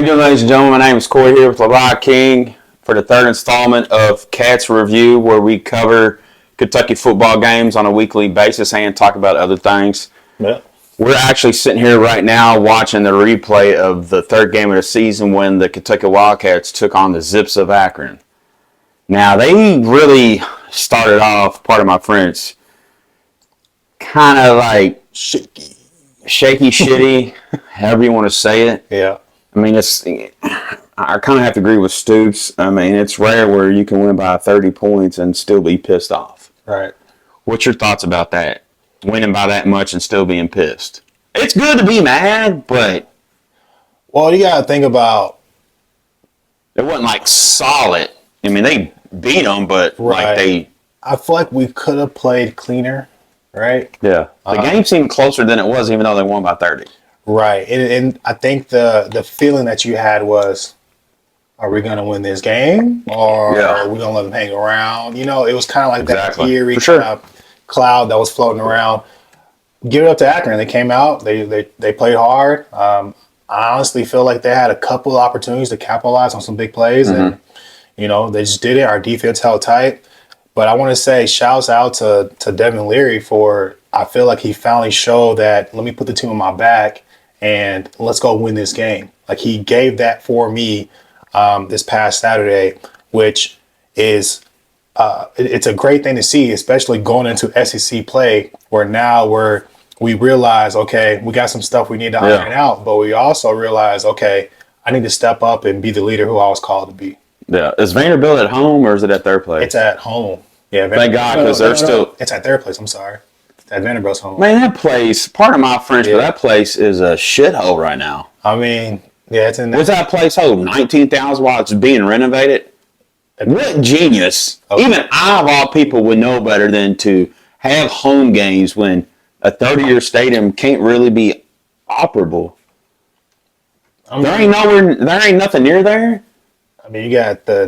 you doing, ladies and gentlemen? My name is Corey here with Larod King for the third installment of Cats Review, where we cover Kentucky football games on a weekly basis and talk about other things. Yeah. We're actually sitting here right now watching the replay of the third game of the season when the Kentucky Wildcats took on the Zips of Akron. Now, they really started off, pardon my French, kind of like shaky, shitty, however you want to say it. Yeah. I mean, I kind of have to agree with Stoops. I mean, it's rare where you can win by 30 points and still be pissed off. Right. What's your thoughts about that? Winning by that much and still being pissed. It's good to be mad, but... Well, you got to think about... It wasn't like solid. I mean, they beat them, but like they... I feel like we could have played cleaner, right? Yeah. The game seemed closer than it was, even though they won by 30. Right. And I think the feeling that you had was, are we going to win this game? Or are we going to let them hang around? You know, it was kind of like that eerie kind of cloud that was floating around. Give it up to Akron. They came out. They played hard. I honestly feel like they had a couple of opportunities to capitalize on some big plays. And, you know, they just did it. Our defense held tight. But I want to say shouts out to Devin Leary for, I feel like he finally showed that, let me put the team on my back and let's go win this game. Like he gave that for me this past Saturday, which is it's a great thing to see, especially going into SEC play where now we realize, okay, we got some stuff we need to iron out, but we also realize, okay, I need to step up and be the leader who I was called to be. Yeah. Is Vanderbilt at home or is it at their place? It's at home. Yeah. Thank God, because they're still... It's at their place. I'm sorry. It's at Vanderbilt's home. Man, that place, pardon my French, but that place is a shithole right now. I mean, yeah, it's in there. What's that place hold? 19,000 while it's being renovated? What genius. Even I, of all people, would know better than to have home games when a 30-year stadium can't really be operable. There ain't nothing near there. I mean, you got the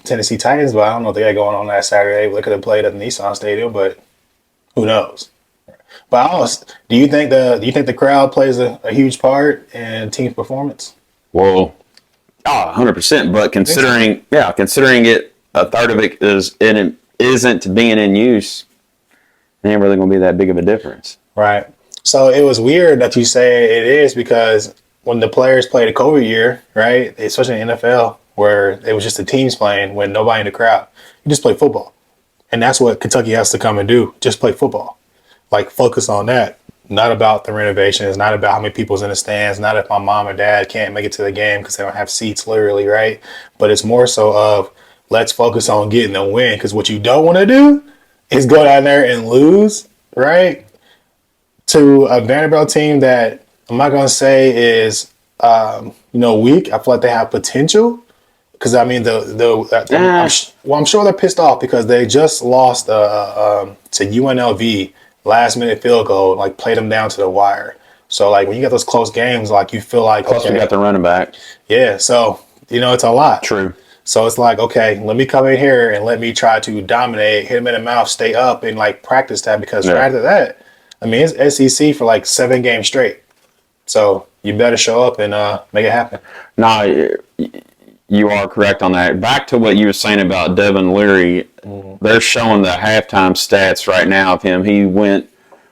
Tennessee Titans, but I don't know what they got going on that Saturday. They could have played at the Nissan Stadium, but who knows? But do you think the crowd plays a huge part in team's performance? Well, 100%. But considering it, a third of it isn't being in use, it ain't really going to be that big of a difference. Right. So it was weird that you say it is, because when the players played a COVID year, right, especially in the NFL, where it was just the teams playing with nobody in the crowd, you just play football. And that's what Kentucky has to come and do, just play football. Like, focus on that. Not about the renovations, not about how many people's in the stands, not if my mom or dad can't make it to the game because they don't have seats, literally, right? But it's more so of, let's focus on getting the win, because what you don't want to do is go down there and lose, right, to a Vanderbilt team that I'm not going to say is, weak. I feel like they have potential. Because, I mean, I'm sure they're pissed off because they just lost to UNLV last-minute field goal, like, played them down to the wire. So, like, when you get those close games, like, you feel like, plus we got the running back. Yeah, so, it's a lot. True. So it's like, okay, let me come in here and let me try to dominate, hit him in the mouth, stay up, and, like, practice that. Because right after that, I mean, it's SEC for, like, 7 games straight. So you better show up and make it happen. No, you are correct on that. Back to what you were saying about Devin Leary, they're showing the halftime stats right now of him. He went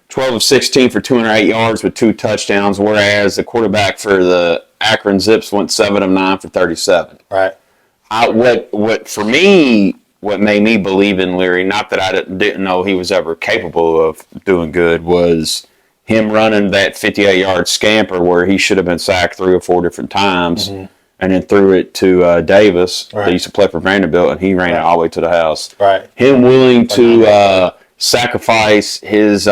12 of 16 for 208 yards with 2 touchdowns, whereas the quarterback for the Akron Zips went 7 of 9 for 37. Right. What made me believe in Leary, not that I didn't know he was ever capable of doing good, was him running that 58-yard scamper where he should have been sacked 3 or 4 different times, and then threw it to Davis, that used to play for Vanderbilt, and he ran it all the way to the house. Right. Him willing to sacrifice his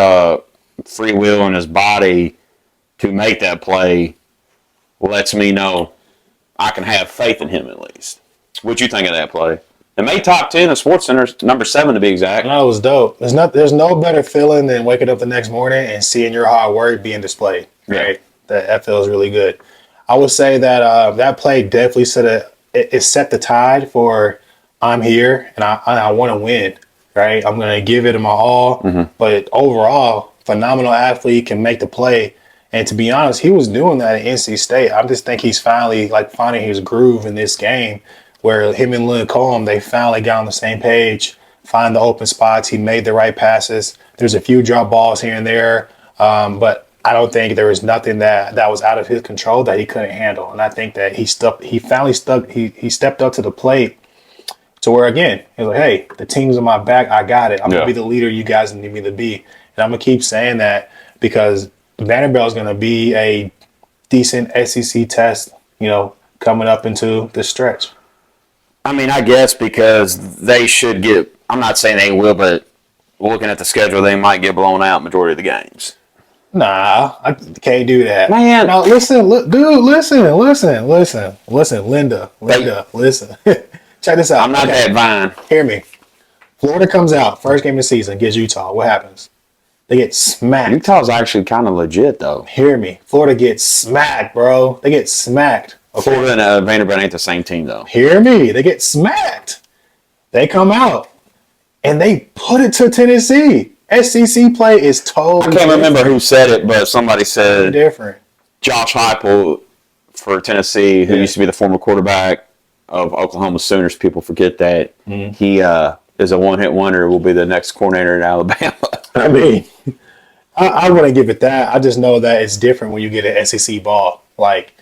free will and his body to make that play lets me know I can have faith in him at least. What'd you think of that play? It made top 10 of SportsCenter, number 7 to be exact. No, it was dope. There's no better feeling than waking up the next morning and seeing your hard work being displayed. Right, that feels really good. I would say that that play definitely set the tide for I'm here and I want to win. Right, I'm gonna give it my all. But overall, phenomenal athlete, can make the play. And to be honest, he was doing that at NC State. I just think he's finally like finding his groove in this game where him and Lincoln, they finally got on the same page, find the open spots. He made the right passes. There's a few drop balls here and there, but I don't think there was nothing that was out of his control that he couldn't handle. And I think that he stepped up to the plate to where, again, he's like, hey, the team's on my back. I got it. I'm going to be the leader you guys need me to be. And I'm going to keep saying that because Vanderbilt is going to be a decent SEC test, coming up into the stretch. I mean, I guess because they should get – I'm not saying they will, but looking at the schedule, they might get blown out majority of the games. Nah, I can't do that. Man. Now, listen, listen, Linda, listen. Check this out. I'm not that Vine. Hear me. Florida comes out, first game of the season, gets Utah. What happens? They get smacked. Utah's actually kind of legit, though. Hear me. Florida gets smacked, bro. They get smacked. Okay. Florida and Vanderbilt ain't the same team, though. Hear me. They get smacked. They come out, and they put it to Tennessee. SEC play is totally I can't remember who said it, but somebody said different. Josh Heupel for Tennessee, who used to be the former quarterback of Oklahoma Sooners. People forget that. He is a one-hit wonder, will be the next coordinator in Alabama. I mean, I wouldn't give it that. I just know that it's different when you get an SEC ball. Like,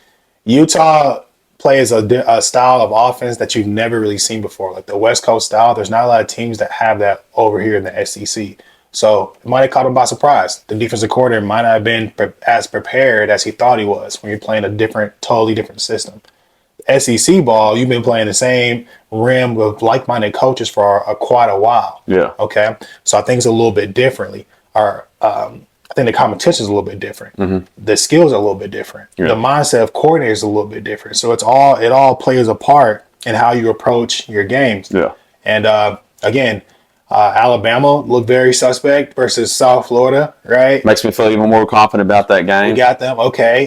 Utah plays a style of offense that you've never really seen before. Like the West Coast style, there's not a lot of teams that have that over here in the SEC. So it might have caught him by surprise. The defensive coordinator might not have been as prepared as he thought he was when you're playing a totally different system. SEC ball, you've been playing the same rim with like-minded coaches for quite a while. Yeah. Okay. So I think it's a little bit differently. I think the competition is a little bit different. Mm-hmm. The skills are a little bit different. Yeah. The mindset of coordinators is a little bit different. So it all plays a part in how you approach your games. Yeah. And again, Alabama looked very suspect versus South Florida, right? Makes me feel even more confident about that game. We got them. Okay.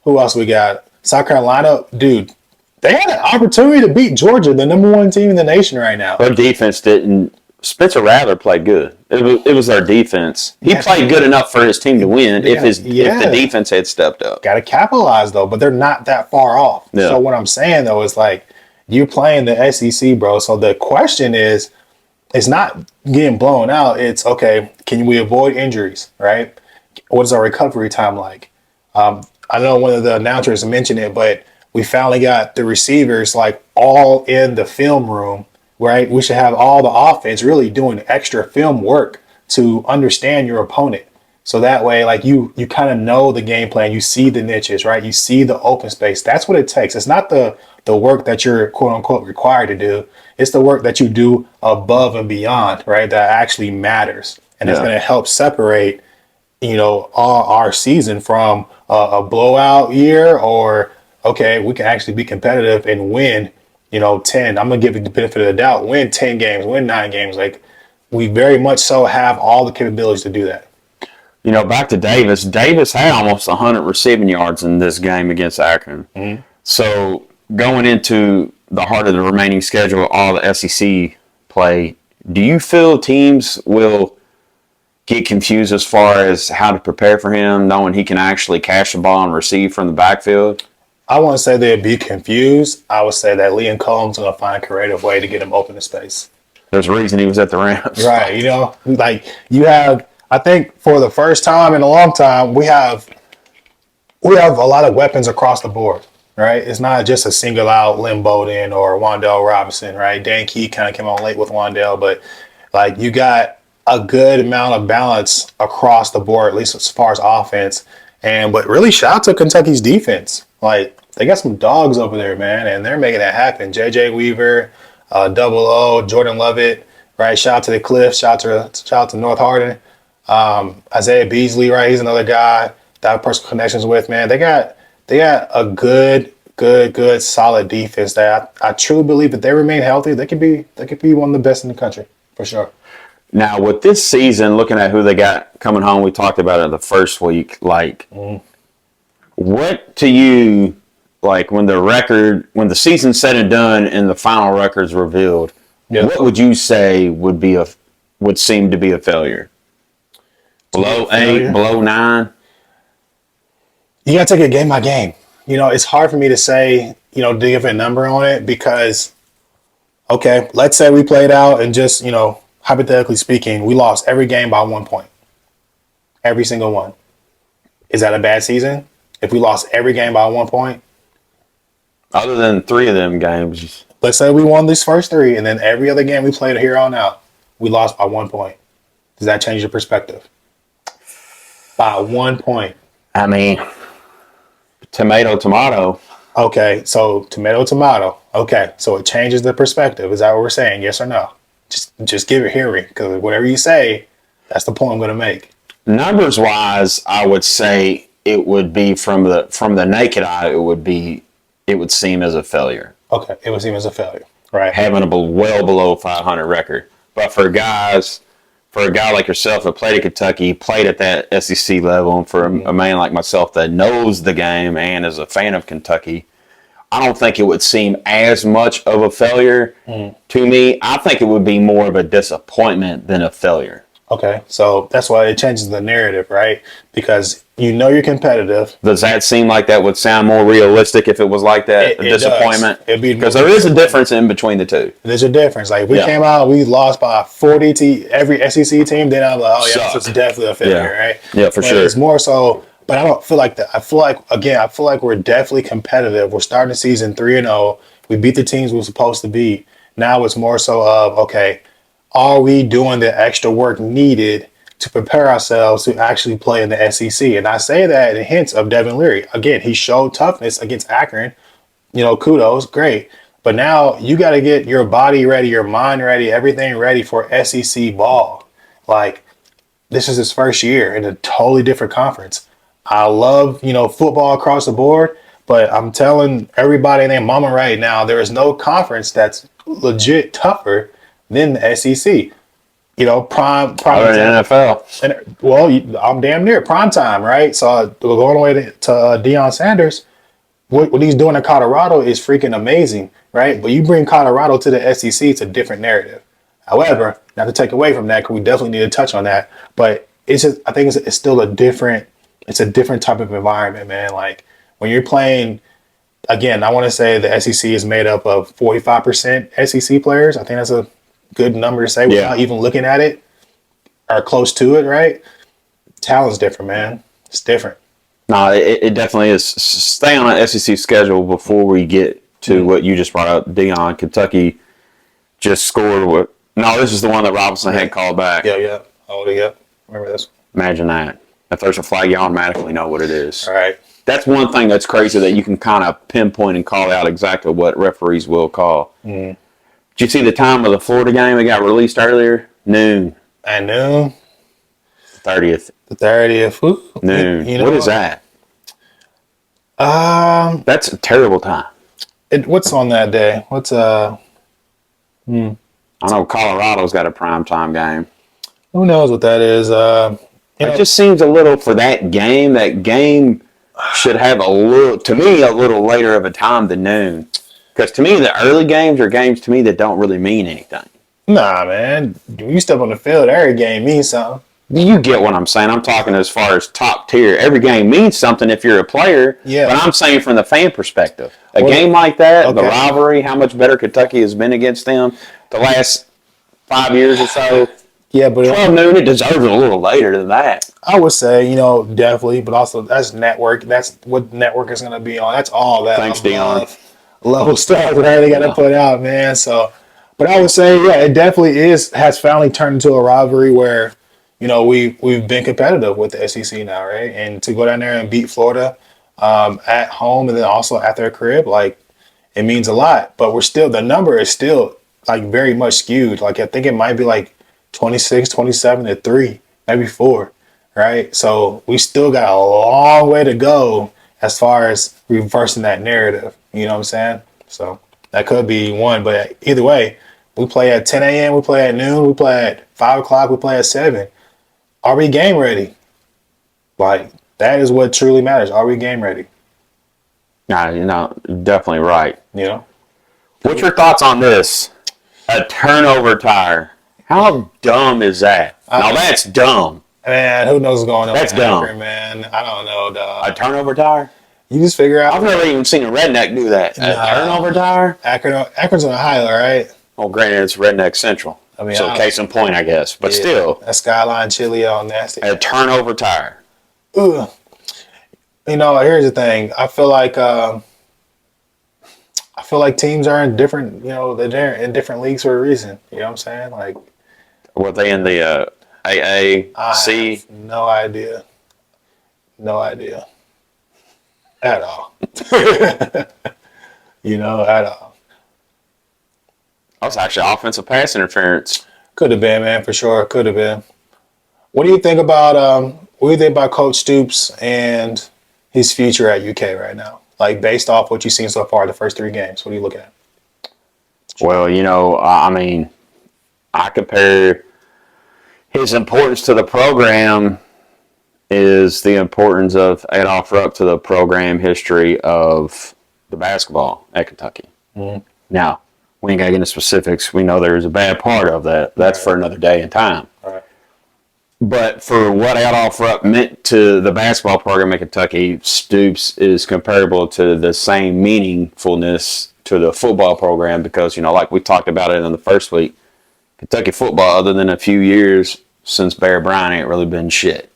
Who else we got? South Carolina, dude, they had an opportunity to beat Georgia, the number one team in the nation right now. Their defense didn't. Spencer Rattler played good. It was their defense. He played good enough for his team to win if the defense had stepped up. Got to capitalize, though, but they're not that far off. Yeah. So what I'm saying, though, is like you're playing the SEC, bro. So the question is, it's not getting blown out. It's, okay, can we avoid injuries, right? What is our recovery time like? I know one of the announcers mentioned it, but we finally got the receivers like all in the film room, right? We should have all the offense really doing extra film work to understand your opponent. So that way, like you kind of know the game plan. You see the niches, right? You see the open space. That's what it takes. It's not the work that you're quote unquote required to do. It's the work that you do above and beyond, right? That actually matters. And it's going to help separate, our season from a blowout year or, okay, we can actually be competitive and win, 10. I'm going to give you the benefit of the doubt. Win 10 games, win 9 games. Like, we very much so have all the capabilities to do that. Back to Davis. Davis had almost 100 receiving yards in this game against Akron. Mm-hmm. So going into the heart of the remaining schedule, all the SEC play, do you feel teams will get confused as far as how to prepare for him, knowing he can actually catch the ball and receive from the backfield? I wouldn't say they'd be confused. I would say that Liam Combs going to find a creative way to get him open in space. There's a reason he was at the Rams. Right. Like you have, I think for the first time in a long time, we have a lot of weapons across the board, right? It's not just a single out Lynn Bowden or Wan'Dale Robinson, right? Dan Key kind of came on late with Wan'Dale, but like you got a good amount of balance across the board, at least as far as offense. But really shout out to Kentucky's defense. Like they got some dogs over there, man, and they're making it happen. JJ Weaver, Double O, Jordan Lovett, right? Shout out to the Cliff, shout out to North Hardin. Isaiah Beasley, right? He's another guy that I have personal connections with, man. They got a good, solid defense that I truly believe if they remain healthy, they could be one of the best in the country for sure. Now, with this season, looking at who they got coming home, we talked about it the first week. Like, what to you, like when the season's said and done and the final record's revealed, what would you say would seem to be a failure? Below 8, below 9? You got to take it game by game. It's hard for me to say, to give a number on it because, okay, let's say we played out and just, hypothetically speaking, we lost every game by 1 point. Every single one. Is that a bad season? If we lost every game by 1 point? Other than 3 of them games. Let's say we won these first 3 and then every other game we played here on out, we lost by 1 point. Does that change your perspective? By 1 point. I mean, tomato. Okay, so tomato. Okay, so it changes the perspective. Is that what we're saying? Yes or no? Just give it hearing, because whatever you say, that's the point I'm going to make. Numbers wise, I would say it would be from the naked eye. It would seem as a failure. Okay, it would seem as a failure, right? Having a well below 500 record, but for a guy like yourself that played at Kentucky, played at that SEC level, and for a man like myself that knows the game and is a fan of Kentucky, I don't think it would seem as much of a failure to me. I think it would be more of a disappointment than a failure. Okay, so that's why it changes the narrative, right? Because you're competitive. Does that seem like that would sound more realistic if it was like that? A disappointment? Because there is a difference in between the two. There's a difference. Like, we came out, we lost by 40 to every SEC team, then I'm like, oh, yeah, this is definitely a failure, right? Yeah, for sure. It's more so, but I don't feel like that. I feel like we're definitely competitive. We're starting the season 3-0. We beat the teams we were supposed to beat. Now it's more so of, okay, are we doing the extra work needed to prepare ourselves to actually play in the SEC? And I say that in hints of Devin Leary. Again, he showed toughness against Akron. Kudos, great. But now you got to get your body ready, your mind ready, everything ready for SEC ball. Like, this is his first year in a totally different conference. I love, football across the board, but I'm telling everybody and their mama right now, there is no conference that's legit tougher than the SEC. Prime NFL. And, well, I'm damn near prime time, right? So going away to Deion Sanders, what he's doing in Colorado is freaking amazing, right? But you bring Colorado to the SEC, it's a different narrative. However, not to take away from that, because we definitely need to touch on that, but I think it's still a different type of environment, man. Like, when you're playing, again, I want to say the SEC is made up of 45% SEC players. I think that's a good number to say without even looking at it, or close to it, right? Talent's different, man. It's different. No, it definitely is. Stay on an SEC schedule before we get to what you just brought up. Deion, Kentucky just scored. This is the one that Robinson had called back. Yeah. Oh, yeah. Remember this? Imagine that. If there's a flag, you automatically know what it is. All right. That's one thing that's crazy, that you can kind of pinpoint and call out exactly what referees will call. Did you see the time of the Florida game? It got released earlier. Noon. At noon? 30th. The 30th. Ooh. Noon. What is that? That's a terrible time. What's on that day? What's I know Colorado's got a primetime game. Who knows what that is? It just seems a little for that game. That game should have a little later of a time than noon. Because to me, the early games are games to me that don't really mean anything. Nah, man. When you step on the field, every game means something. You get what I'm saying. I'm talking as far as top tier. Every game means something if you're a player. Yeah. But I'm saying from the fan perspective. A game like that, the rivalry, how much better Kentucky has been against them the last 5 years or so. Yeah, but 12 noon, it deserves a little later than that. I would say, definitely, but also that's network. That's what network is going to be on. That's all that. Thanks, Deion. Level stuff that they got to put out, man. So, but I would say, yeah, it definitely has finally turned into a rivalry where, we've been competitive with the SEC now, right? And to go down there and beat Florida at home and then also at their crib, like, it means a lot. But the number is still like very much skewed. Like, I think it might be like 26, 27 to 3, maybe 4, right? So we still got a long way to go as far as reversing that narrative. You know what I'm saying? So that could be one. But either way, we play at 10 a.m., we play at noon, we play at 5 o'clock, we play at 7. Are we game ready? Like, that is what truly matters. Are we game ready? Nah, definitely right. What's your thoughts on this? A turnover tire. How dumb is that? Now that's dumb. Man, who knows what's going on? That's in dumb. Akron, man. I don't know, dog. A turnover tire? You just figure out. I've never even seen a redneck do that. A turnover tire? Akron's on a highlight, right? Well, granted, it's redneck central. I mean, so case in point, I guess. But still. That Skyline chili all nasty. A turnover tire. Ugh. Here's the thing. I feel like teams are in different, they're in different leagues for a reason. You know what I'm saying? Like, were they in the AA, C? Have no idea. No idea. At all. At all. That was actually offensive pass interference. Could have been, man, for sure. Could have been. What do you think about Coach Stoops and his future at UK right now? Like, based off what you've seen so far, the first 3 games, what are you looking at? Well, I mean, I compare his importance to the program is the importance of Adolph Rupp to the program history of the basketball at Kentucky. Mm-hmm. Now, we ain't got to get into specifics. We know there's a bad part of that. That's for another day and time. Right. But for what Adolph Rupp meant to the basketball program at Kentucky, Stoops is comparable to the same meaningfulness to the football program because, like we talked about it in the first week, Kentucky football, other than a few years since Barry Bryant, ain't really been shit.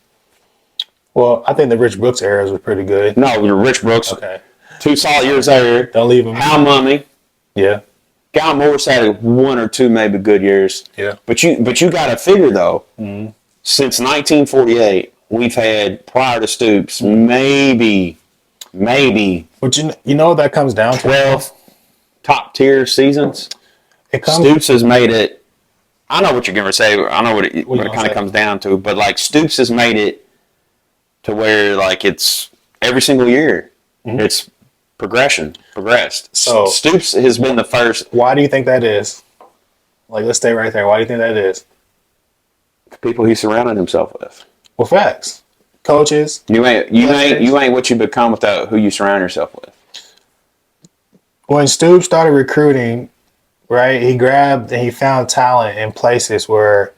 Well, I think the Rich Brooks era was pretty good. No, Rich Brooks. Okay. 2 solid years there. Don't leave him. Hal Mummy. Yeah. Guy Morris had 1 or 2 maybe good years. Yeah. But you got to figure though, since 1948, we've had prior to Stoops maybe. But you know what that comes down to? 12 top tier seasons. Stoops has made it. I know what you're going to say. I know what it kind of comes down to. But like Stoops has made it to where like it's every single year. It's progressed. So Stoops has been the first. Why do you think that is? Like, let's stay right there. Why do you think that is? The people he surrounded himself with. Well, facts. Coaches. You ain't what you become without who you surround yourself with. When Stoops started recruiting, right, he grabbed and he found talent in places where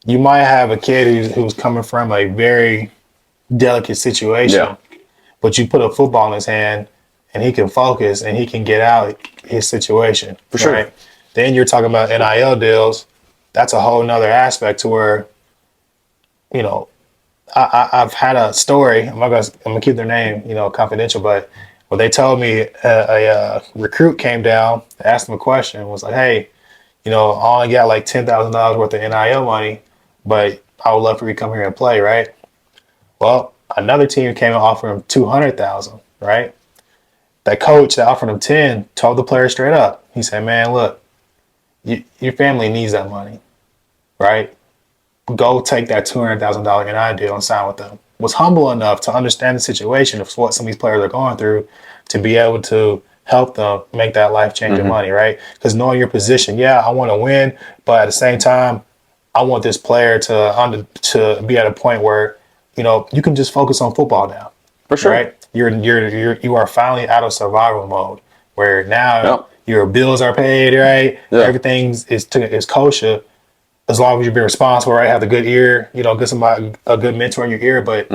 you might have a kid who's coming from a very delicate situation, but you put a football in his hand and he can focus and he can get out his situation. For sure. Right? Then you're talking about NIL deals. That's a whole nother aspect to where, I've had a story. I'm gonna keep their name, confidential, but when they told me a recruit came down, asked him a question, and was like, "Hey, I only got like $10,000 worth of NIL money, but I would love for you to come here and play, right?" Well, another team came and offered him $200,000, right? That coach that offered him 10 told the player straight up. He said, "Man, look, your family needs that money, right? Go take that $200,000 NIL deal and sign with them." Was humble enough to understand the situation of what some of these players are going through to be able to help them make that life-changing money, right? Because knowing your position, I want to win, but at the same time, I want this player to be at a point where, you can just focus on football now. For sure. Right? You are finally out of survival mode where now your bills are paid, right? Yeah. Everything is kosher. As long as you're being responsible, right? Have a good ear, get somebody, a good mentor in your ear. But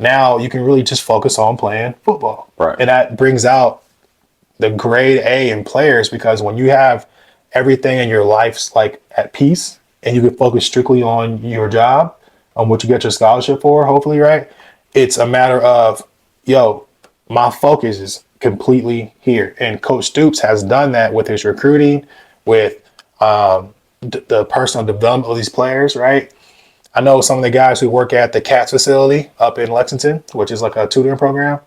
now you can really just focus on playing football. Right. And that brings out the grade A in players because when you have everything in your life's like at peace and you can focus strictly on your job, on what you get your scholarship for, hopefully, right? It's a matter of, my focus is completely here. And Coach Stoops has done that with his recruiting, with the personal development of these players, right? I know some of the guys who work at the CATS facility up in Lexington, which is like a tutoring program,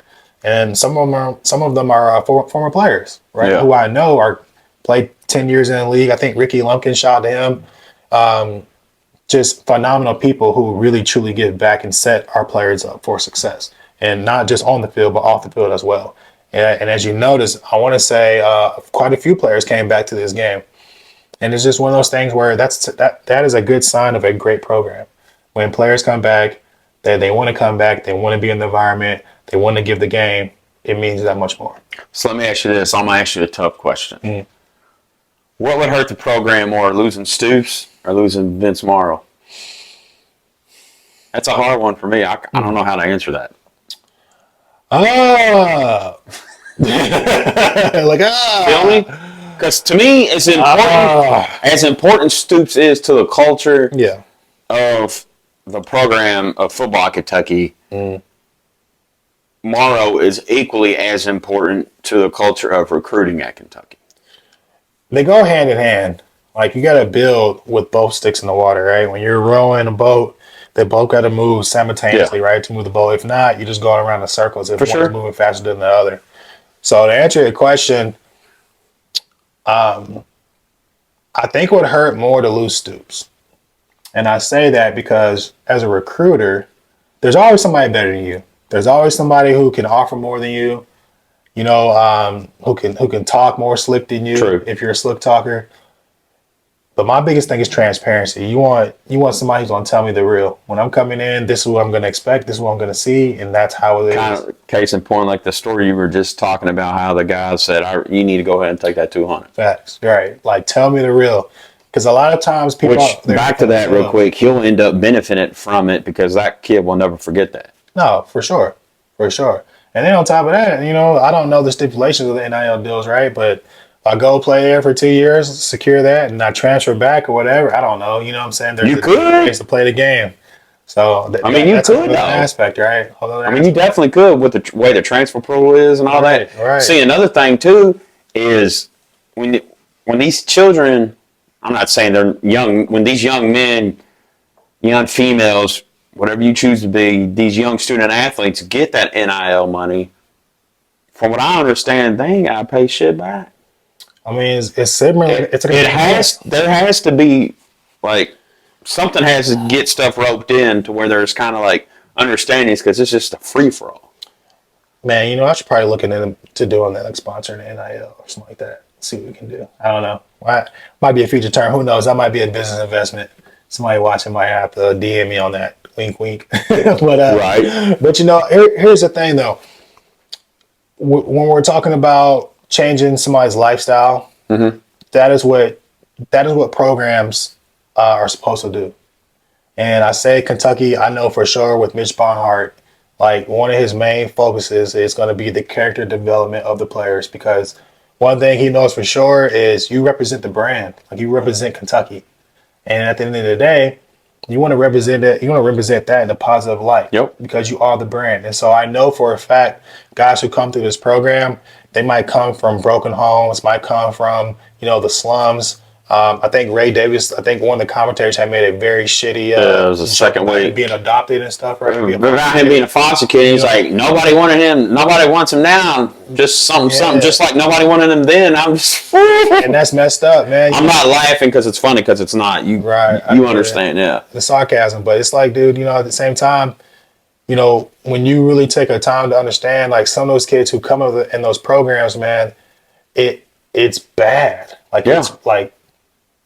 and some of them are former players, right? Yeah. Who I know played 10 years in the league. I think Ricky Lumpkin, shout out to him. Just phenomenal people who really truly give back and set our players up for success, and not just on the field but off the field as well. And as you notice, I want to say quite a few players came back to this game. And it's just one of those things where that is a good sign of a great program. When players come back, they want to come back, they want to be in the environment, they want to give the game, it means that much more. So let me ask you this. I'm going to ask you a tough question. Mm-hmm. What would hurt the program more, losing Stoops or losing Vince Marrow? That's a hard one for me. I don't know how to answer that. Feel me? Because to me, as important Stoops is to the culture of the program of football at Kentucky, Morrow is equally as important to the culture of recruiting at Kentucky. They go hand in hand. Like, you got to build with both sticks in the water, right? When you're rowing a boat, they both got to move simultaneously, right, to move the boat. If not, you're just going around in circles if one is moving faster than the other. So to answer your question, I think it would hurt more to lose Stoops. And I say that because as a recruiter, there's always somebody better than you. There's always somebody who can offer more than you, who can talk more slick than you if you're a slick talker. But my biggest thing is transparency. You want somebody who's going to tell me the real. When I'm coming in, this is what I'm going to expect. This is what I'm going to see, and that's how it is. Kind of case in point, like the story you were just talking about, how the guy said, "You need to go ahead and take that 200." Facts, right? Like, tell me the real. Because a lot of times people. Back to that real quick, he'll end up benefiting from it because that kid will never forget that. No, for sure. And then on top of that, I don't know the stipulations of the NIL deals, right? But I go play there for 2 years, secure that, and I transfer back or whatever. I don't know. You know what I'm saying? There's ways to play the game. So you could, though. Aspect, right? You definitely could with the way the transfer portal is and all that. Right. See, another thing too is when these children, I'm not saying they're young, when these young men, young females, whatever you choose to be, these young student athletes get that NIL money. From what I understand, they ain't gotta pay shit back. I mean, it's similar. There has to be, like, something has to get stuff roped in to where there's kind of like understandings because it's just a free for all. Man, I should probably look into doing that, like sponsoring the NIL or something like that. See what we can do. I don't know. Might be a future term. Who knows? That might be a business investment. Somebody watching might have to DM me on that. Wink, wink. But right. But here's the thing though. When we're talking about changing somebody's lifestyle, that is what programs are supposed to do. And I say Kentucky, I know for sure with Mitch Barnhart, like one of his main focuses is going to be the character development of the players, because one thing he knows for sure is you represent the brand, like you represent Kentucky. And at the end of the day, you want to represent it. You want to represent that in a positive light. Yep. Because you are the brand. And so I know for a fact, guys who come through this program, they might come from broken homes, might come from the slums. I think Ray Davis. I think one of the commentators had made a very shitty. It was a second week being adopted and stuff, right? About him being a foster kid, he's like, nobody wanted him. Nobody wants him now. Just something. Just like nobody wanted him then. I'm just. And that's messed up, man. I'm not laughing because it's funny, because it's not. You understand, the sarcasm, but it's like, dude, at the same time, when you really take a time to understand, like some of those kids who come up in those programs, man, it's bad. Like it's like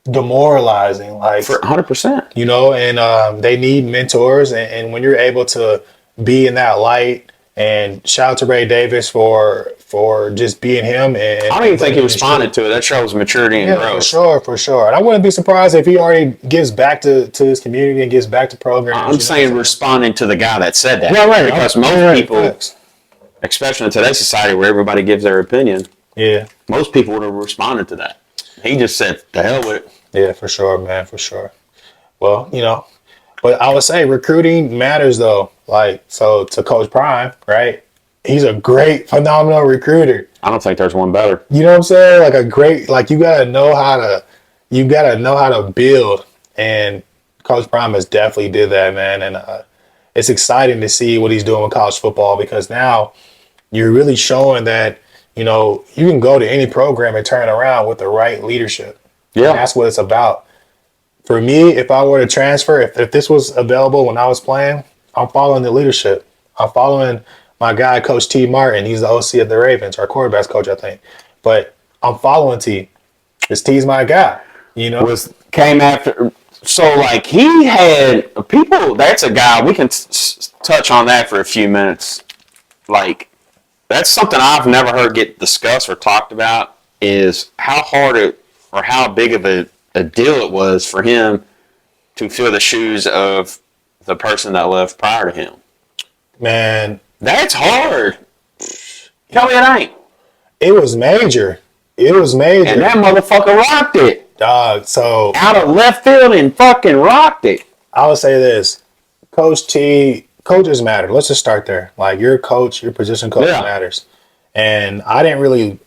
demoralizing, like for 100%. And they need mentors, and when you're able to be in that light, and shout out to Ray Davis for just being him. And I don't even think he responded to it. That shows maturity and growth. For sure. And I wouldn't be surprised if he already gives back to his community and gives back to programs. I'm saying responding to the guy that said that. Yeah, right. Because most people, especially in today's society where everybody gives their opinion, most people would have responded to that. He just said, "The hell with it." Yeah, for sure, man, for sure. Well, but I would say recruiting matters though. Like, so to Coach Prime, right? He's a great, phenomenal recruiter. I don't think there's one better. You know what I'm saying? Like a great, like you gotta know how to build. And Coach Prime has definitely did that, man. And it's exciting to see what he's doing with college football, because now you're really showing that, you can go to any program and turn it around with the right leadership. Yeah. And that's what it's about. For me, if I were to transfer, if this was available when I was playing, I'm following the leadership. I'm following my guy, Coach T. Martin. He's the OC of the Ravens, our quarterbacks coach, I think. But I'm following T. Because T's my guy, Came after. So, like, he had people. That's a guy. We can touch on that for a few minutes. Like, that's something I've never heard get discussed or talked about, is how hard or how big of a deal it was for him to fill the shoes of the person that left prior to him. Man, that's hard. Tell me it ain't. It was major. It was major. And that motherfucker rocked it. Dog, so. Out of left field and fucking rocked it. I would say this. Coach T, coaches matter. Let's just start there. Like, your coach, your position coach matters. And I didn't really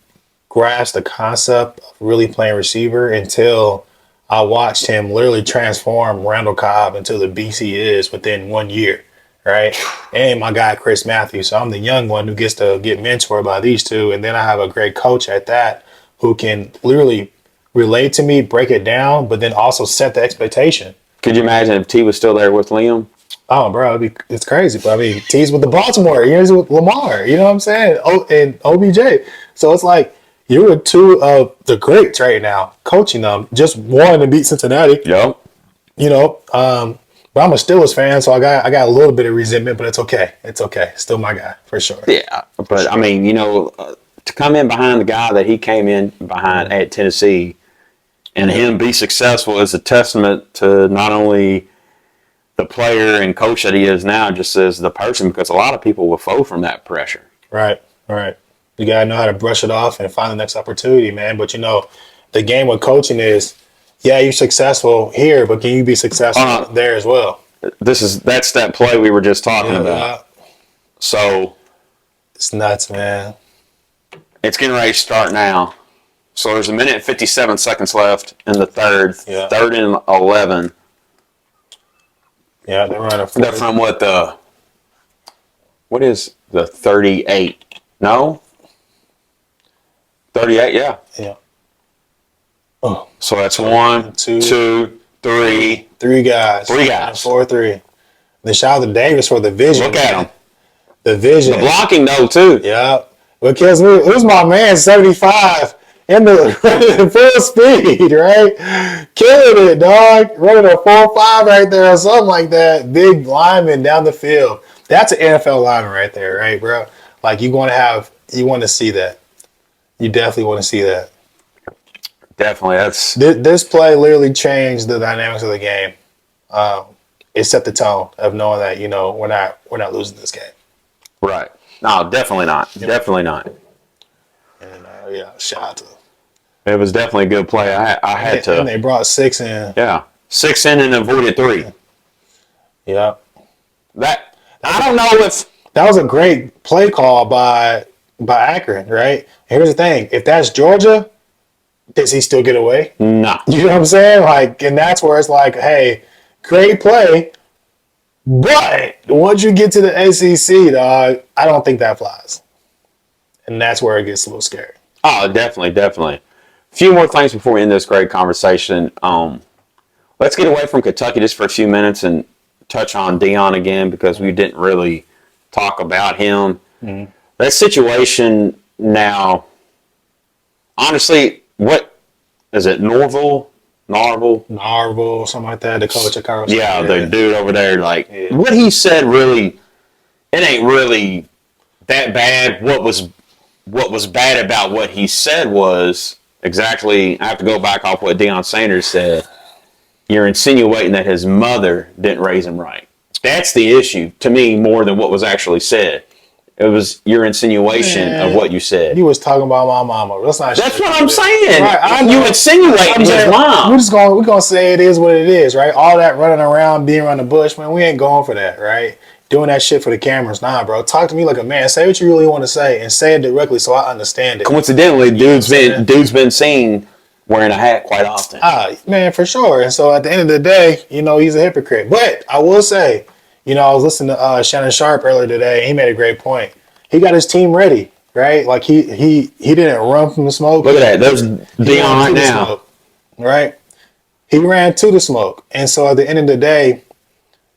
grasp the concept of really playing receiver until I watched him literally transform Randall Cobb into the beast he is within 1 year. Right? And my guy, Chris Matthews. So I'm the young one who gets to get mentored by these two. And then I have a great coach at that who can literally relate to me, break it down, but then also set the expectation. Could you imagine if T was still there with Liam? Oh, bro, it's crazy. But I mean, T's with the Baltimore, he's with Lamar. You know what I'm saying? Oh, and OBJ. So it's like you're with two of the greats right now, coaching them. Just one to beat Cincinnati. Yep. You know, but I'm a Steelers fan, so I got a little bit of resentment, but it's okay. It's okay. Still my guy for sure. Yeah, but I mean, you know, to come in behind the guy that he came in behind at Tennessee, and him be successful is a testament to not only the player and coach that he is now, just as the person, because a lot of people will fold from that pressure. Right. You got to know how to brush it off and find the next opportunity, man. But, you know, the game with coaching is, yeah, you're successful here, but can you be successful there as well? That's that play we were just talking about. So it's nuts, man. It's getting ready to start now. So there's 1 minute and 57 seconds left in the third. Yeah. 3rd and 11. Yeah, they're running. They're from what is the 38? No? 38, yeah. Yeah. Oh. So that's 1, 2, 3. 3 guys. 3 guys. 4-3. Then shout out to Davis for the vision. Look at him. The vision. The blocking, though, too. Yeah. Because it was my man, 75, in the full speed, right? Killing it, dog. Running a 4.5 right there or something like that. Big lineman down the field. That's an NFL lineman right there, right, bro? Like, you want to see that. You definitely want to see that. Definitely. That's this play literally changed the dynamics of the game. It set the tone of knowing that, you know, we're not losing this game. right. No, definitely not. Yeah. Definitely not. And shout out to them. It was definitely a good play. I had to. And they brought 6 in. Yeah, 6 in and avoided 3. Yeah. I don't know if that was a great play call by Akron, right? Here's the thing: if that's Georgia, does he still get away? No. You know what I'm saying? Like, and that's where it's like, hey, great play, but once you get to the SEC, dog, I don't think that flies, and that's where it gets a little scary. Oh, definitely. A few more things before we end this great conversation. Let's get away from Kentucky just for a few minutes and touch on Deion again, because we didn't really talk about him. Mm-hmm. That situation now, honestly, what is it? Narvel, something like that. The coach at Carl. Yeah, the dude over there. Like, what he said really, it ain't really that bad. What was bad about what he said was exactly, I have to go back off what Deion Sanders said. You're insinuating that his mother didn't raise him right. That's the issue to me more than what was actually said. It was your insinuation of what you said. You was talking about my mama. That's what I'm saying. Right, you insinuating his mom. We're gonna say it is what it is, right? All that running around, being around the bush, man, we ain't going for that, right? Doing that shit for the cameras. Nah, bro. Talk to me like a man. Say what you really want to say and say it directly so I understand it. Coincidentally, dude's been seen wearing a hat quite often. Man, for sure. And so at the end of the day, you know, he's a hypocrite. But I will say, you know, I was listening to Shannon Sharp earlier today. He made a great point. He got his team ready, right? Like he didn't run from the smoke. Look at that. There's Deion right now. Smoke, right? He ran to the smoke. And so at the end of the day,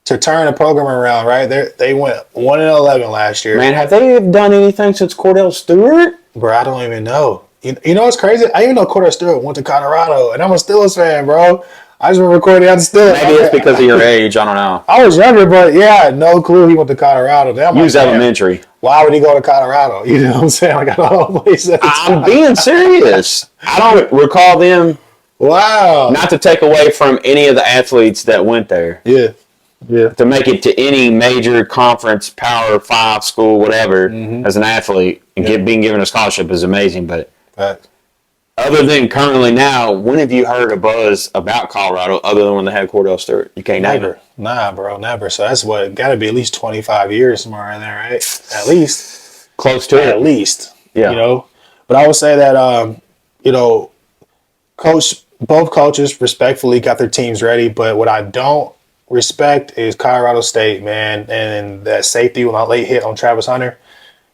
to turn the program around, right? They went 1-11 last year. Man, have they done anything since Cordell Stewart? Bro, I don't even know. You know what's crazy? I even know Cordell Stewart went to Colorado, and I'm a Steelers fan, bro. I just remember Cordell Stewart. Maybe it's because of your age. I don't know. I was younger, but yeah, I had no clue he went to Colorado. He was elementary. Why would he go to Colorado? You know what I'm saying? Like, I don't know. I'm being serious. I don't recall them. Wow. Not to take away from any of the athletes that went there. Yeah. to make it to any major conference, Power 5 school, whatever, as an athlete, and being given a scholarship is amazing. But other than currently now, when have you heard a buzz about Colorado other than when they had Cordell Stewart? You can't name it. Nah, bro, never. So that's got to be at least 25 years somewhere in there, right? At least. Close to it. At least. Yeah. You know? But I would say that, you know, both coaches respectfully got their teams ready, but what I don't respect is Colorado State, man, and that safety when I late hit on Travis Hunter,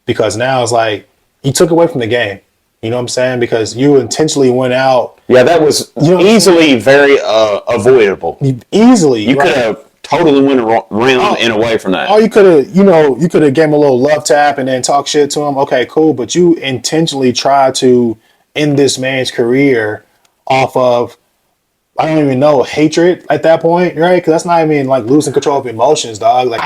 because now it's like you took away from the game. You know what I'm saying? Because you intentionally went out. Yeah, that was easily very avoidable. Easily. You could have totally went around and away from that. Oh, you could have gave him a little love tap and then talk shit to him. Okay, cool. But you intentionally tried to end this man's career off of, I don't even know, hatred at that point, right? Because that's not even like losing control of emotions, dog. Like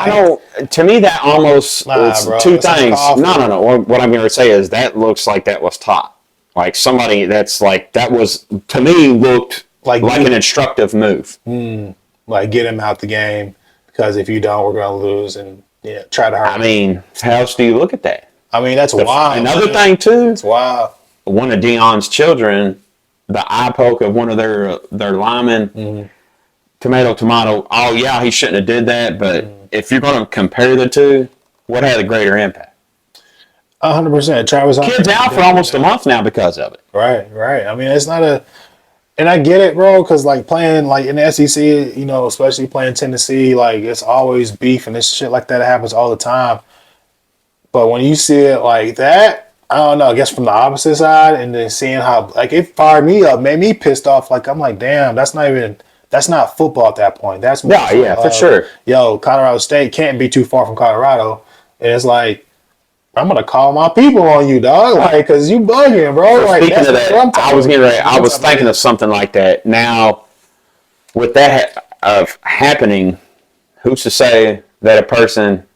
to me, that almost bro, two things. No. What I'm going to say is that looks like that was taught. Like somebody that's like, that was, to me, looked like an instructive move. Like get him out the game because if you don't, we're going to lose, and try to hurt him. I mean, how else do you look at that? I mean, that's wild. Another thing too. It's wild. One of Deion's children, the eye poke of one of their linemen, tomato. Oh yeah, he shouldn't have did that. But if you're going to compare the two, what had a greater impact? 100%. Travis kid's out for almost a month now because of it. Right. I mean, it's not and I get it, bro, because like playing like in the SEC, you know, especially playing Tennessee, like it's always beef and this shit like that happens all the time. But when you see it like that, I don't know, I guess from the opposite side, and then seeing how, like, it fired me up, made me pissed off. Like, I'm like, damn, that's not football at that point. That's more for sure. Yo, Colorado State can't be too far from Colorado. And it's like, I'm going to call my people on you, dog. Like, because you bugging, bro. Like, speaking of that, I was thinking of something like that. Now, with that happening, who's to say that a person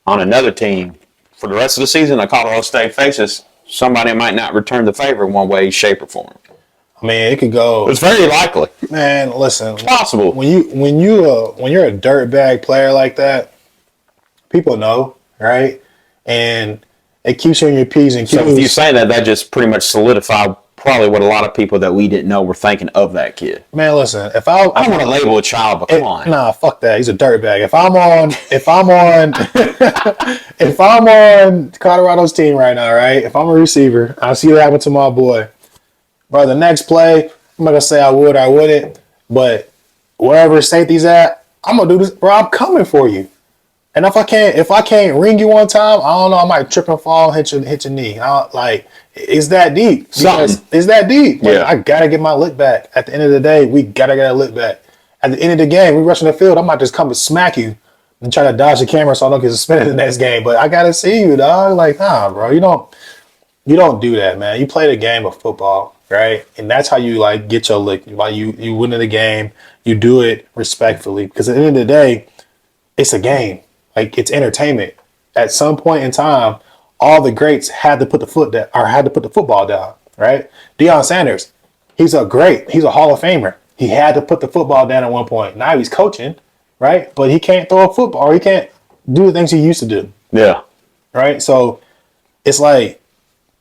on another team for the rest of the season that Colorado State faces, somebody might not return the favor one way, shape, or form? I mean, it could go. It's very likely. Man, listen. It's possible. When you're a dirtbag player like that, people know, right? And it keeps you on your P's and Q's. So if you say that just pretty much solidified probably what a lot of people that we didn't know were thinking of that kid. Man, listen, I don't want to label a child, but come on. Nah, fuck that. He's a dirtbag. If I'm on Colorado's team right now, right? If I'm a receiver, I see what happened to my boy. Bro, the next play, I'm not gonna say I would or I wouldn't, but wherever safety's at, I'm gonna do this, bro. I'm coming for you. And if I can't ring you one time, I don't know, I might trip and fall, hit your knee. It's that deep. It's that deep. Like, I gotta get my lick back. At the end of the day, we gotta get a lick back. At the end of the game, we rushing the field, I might just come and smack you and try to dodge the camera so I don't get suspended the next game. But I gotta see you, dog. Like, nah, bro. You don't do that, man. You play the game of football, right? And that's how you like get your lick. While you win the game, you do it respectfully. Because at the end of the day, it's a game. Like, it's entertainment. At some point in time, all the greats had to put the football down, right? Deion Sanders, he's a Hall of Famer. He had to put the football down at one point. Now he's coaching, right? But he can't throw a football, or he can't do the things he used to do. Yeah. Right? So it's like,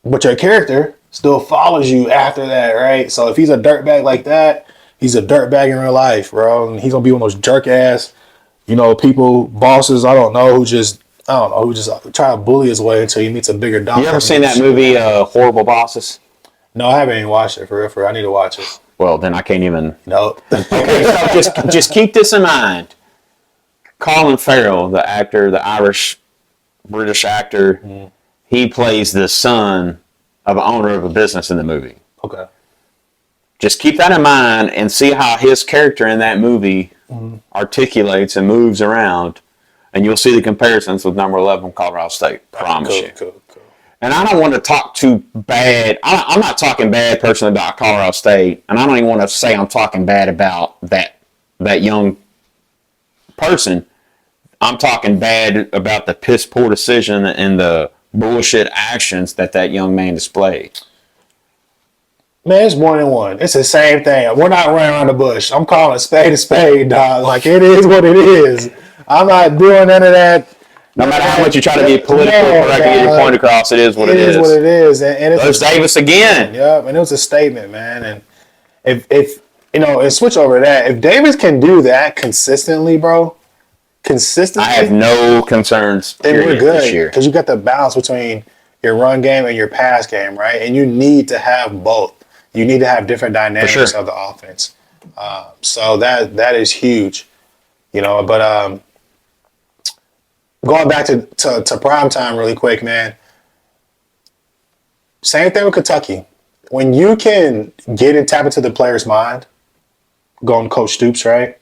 but your character still follows you after that, right? So if he's a dirtbag like that, he's a dirtbag in real life, bro. And he's going to be one of those jerk ass, people, bosses, who just try to bully his way until he meets a bigger dog. You ever seen that movie, Horrible Bosses? No, I haven't even watched it, for real. I need to watch it. Well, then I can't even. No. Okay, so just keep this in mind. Colin Farrell, the actor, the British actor, he plays the son of an owner of a business in the movie. Okay. Just keep that in mind and see how his character in that movie articulates and moves around, and you'll see the comparisons with number 11 Colorado State. Promise you. Cool. And I don't want to talk too bad. I'm not talking bad personally about Colorado State, and I don't even want to say I'm talking bad about that young person. I'm talking bad about the piss poor decision and the bullshit actions that young man displayed. Man, it's more than one. It's the same thing. We're not running around the bush. I'm calling a spade, dog. Like, it is what it is. I'm not doing none of that. No matter how much you try to be politically correct and get your point across, it is what it is. It is what it is. And it's There's Davis again. Yep, and it was a statement, man. And if and switch over to that. If Davis can do that consistently, bro, I have no concerns. Then we're good this year because you got the balance between your run game and your pass game, right? And you need to have both. You need to have different dynamics of the offense. So that is huge, But going back to prime time really quick, man. Same thing with Kentucky. When you can get and tap into the player's mind, going Coach Stoops, right,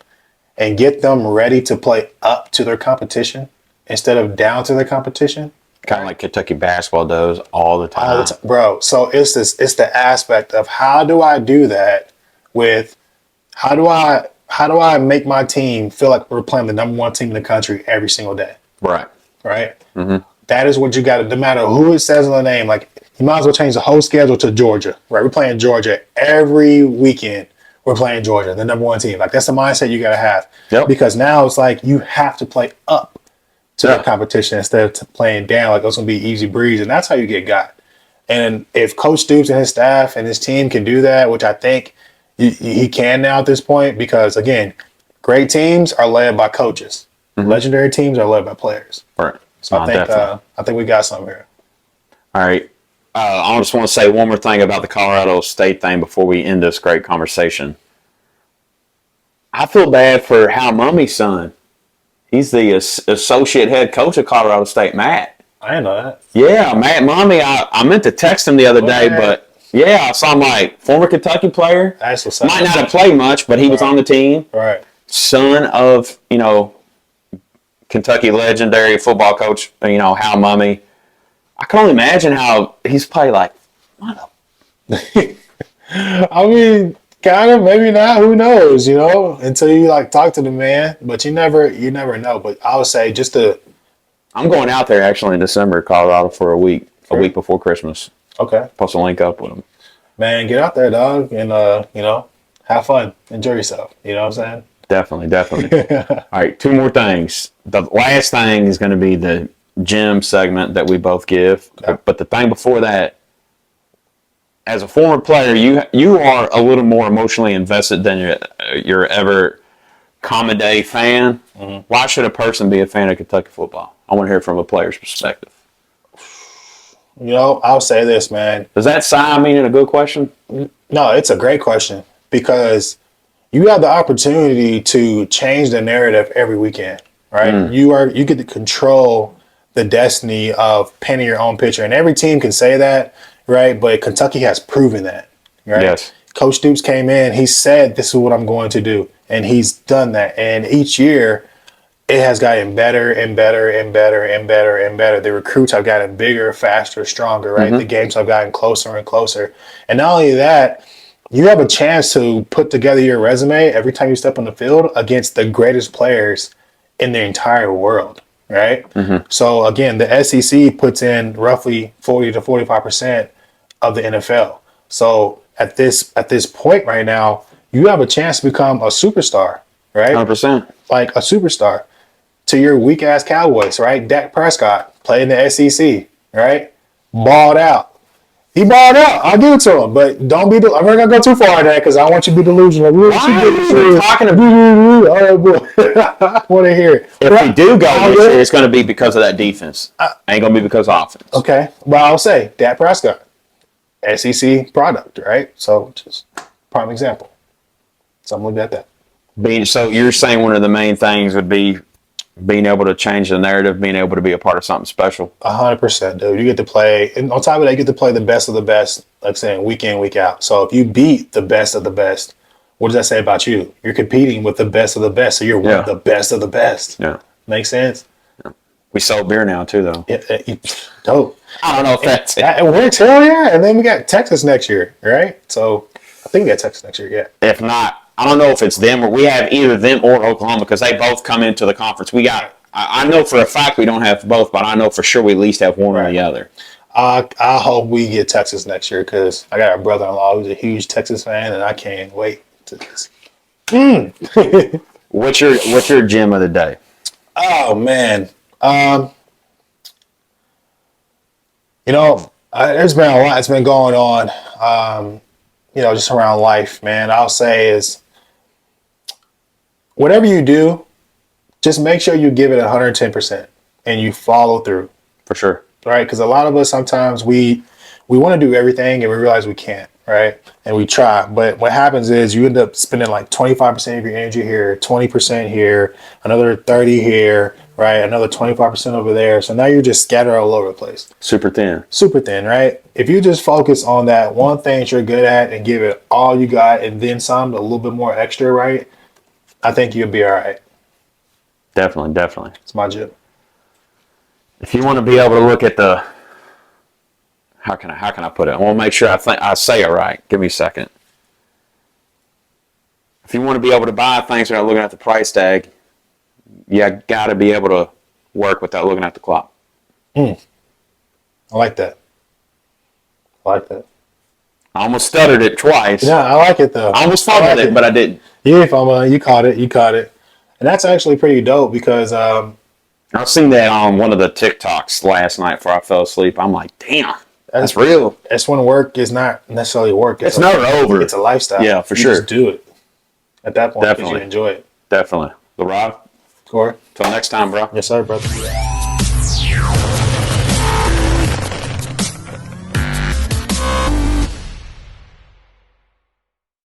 and get them ready to play up to their competition instead of down to their competition. Kind of like Kentucky basketball does all the time. Bro. So it's the aspect of how do I do that with how do I make my team feel like we're playing the number one team in the country every single day? Right. Mm-hmm. That is what you got to, no matter who it says in the name, like you might as well change the whole schedule to Georgia, right? We're playing Georgia every weekend. We're playing Georgia, the number one team. Like that's the mindset you got to have. Yep. Because now it's like you have to play up to the competition instead of playing down. Like it's going to be easy breeze. And that's how you get got. And if Coach Stoops and his staff and his team can do that, which I think he can now at this point, because again, great teams are led by coaches. Mm-hmm. Legendary teams are led by players. Right. So I think we got something here. All right. I just want to say one more thing about the Colorado State thing before we end this great conversation. I feel bad for Hal Mummy's son. He's the associate head coach of Colorado State, Matt. I didn't know that. Yeah, Matt Mummy. I meant to text him the other day, but yeah, I saw him like former Kentucky player. That's what's Might not have played much, but he was on the team. Right. Son of, Kentucky legendary football coach, Hal Mummy. I can only imagine how he's probably like, what the? I mean, kind of, maybe not. Who knows? Until you talk to the man, but you never know. But I would say I'm going out there actually in December, Colorado, for a week before Christmas. Okay, supposed to link up with him. Man, get out there, dog, and have fun, enjoy yourself. You know what I'm saying? Definitely. All right, two more things. The last thing is going to be the gym segment that we both give. Okay. But the thing before that, as a former player, you are a little more emotionally invested than your ever common day fan. Mm-hmm. Why should a person be a fan of Kentucky football? I want to hear from a player's perspective. I'll say this, man. Does that sigh mean a good question? No, it's a great question because you have the opportunity to change the narrative every weekend, right? Mm. You get to control the destiny of painting your own picture. And every team can say that, right? But Kentucky has proven that, right? Yes. Coach Stoops came in, he said, this is what I'm going to do. And he's done that. And each year, it has gotten better and better and better and better and better. The recruits have gotten bigger, faster, stronger, right? Mm-hmm. The games have gotten closer and closer. And not only that, you have a chance to put together your resume every time you step on the field against the greatest players in the entire world. Right. Mm-hmm. So again, the SEC puts in roughly 40 to 45% of the NFL. So at this point right now, you have a chance to become a superstar, right? 100%. Like a superstar to your weak ass Cowboys, right? Dak Prescott played in the SEC, right? Balled out. He balled out. I'll give it to him, but don't be. I'm not gonna go too far on that because I want you to be delusional. Why are you talking about? All right, boy. I want to hear it. If we do go this year, it's going to be because of that defense. Ain't going to be because of offense. Okay, but I'll say Dak Prescott, SEC product, right? So just prime example. So I'm looking at that. So you're saying one of the main things would be being able to change the narrative, being able to be a part of something special. 100%, dude. You get to play, and on top of that, you get to play the best of the best, like saying week in, week out. So if you beat the best of the best, what does that say about you? You're competing with the best of the best, so you're one of the best of the best. Yeah. Makes sense? Yeah. We sell beer now, too, though. Yeah, dope. I don't know if that's it. It works, hell yeah. And then we got Texas next year, right? So I think we got Texas next year, yeah. If not, I don't know if it's them or we have either them or Oklahoma because they both come into the conference. I know for a fact we don't have both, but I know for sure we at least have one or the other. I hope we get Texas next year because I got a brother-in-law who's a huge Texas fan, and I can't wait to this. What's your gem of the day? Oh man. There's been a lot that's been going on. Just around life, man. I'll say is whatever you do, just make sure you give it 110% and you follow through. For sure. Right? Because a lot of us sometimes we want to do everything and we realize we can't, right? And we try. But what happens is you end up spending like 25% of your energy here, 20% here, another 30 here, right? Another 25% over there. So now you're just scattered all over the place. Super thin. Super thin, right? If you just focus on that one thing that you're good at and give it all you got and then some, a little bit more extra, right? I think you'll be all right. Definitely. It's my job. If you want to be able to look at the, how can I put it? I want to make sure I say it right. Give me a second. If you want to be able to buy things without looking at the price tag, you got to be able to work without looking at the clock. I like that. I almost stuttered it twice. Yeah, I like it though. I almost fumbled it, but I didn't. You fumbled. You caught it. And that's actually pretty dope because I seen that on one of the TikToks last night before I fell asleep. I'm like, damn, that's real. That's when work is not necessarily work. It's never over. It's a lifestyle. Yeah, for sure. Just do it. At that point, Definitely. you enjoy it. Definitely. Larod, Corey. till next time, bro. Yes, sir, brother.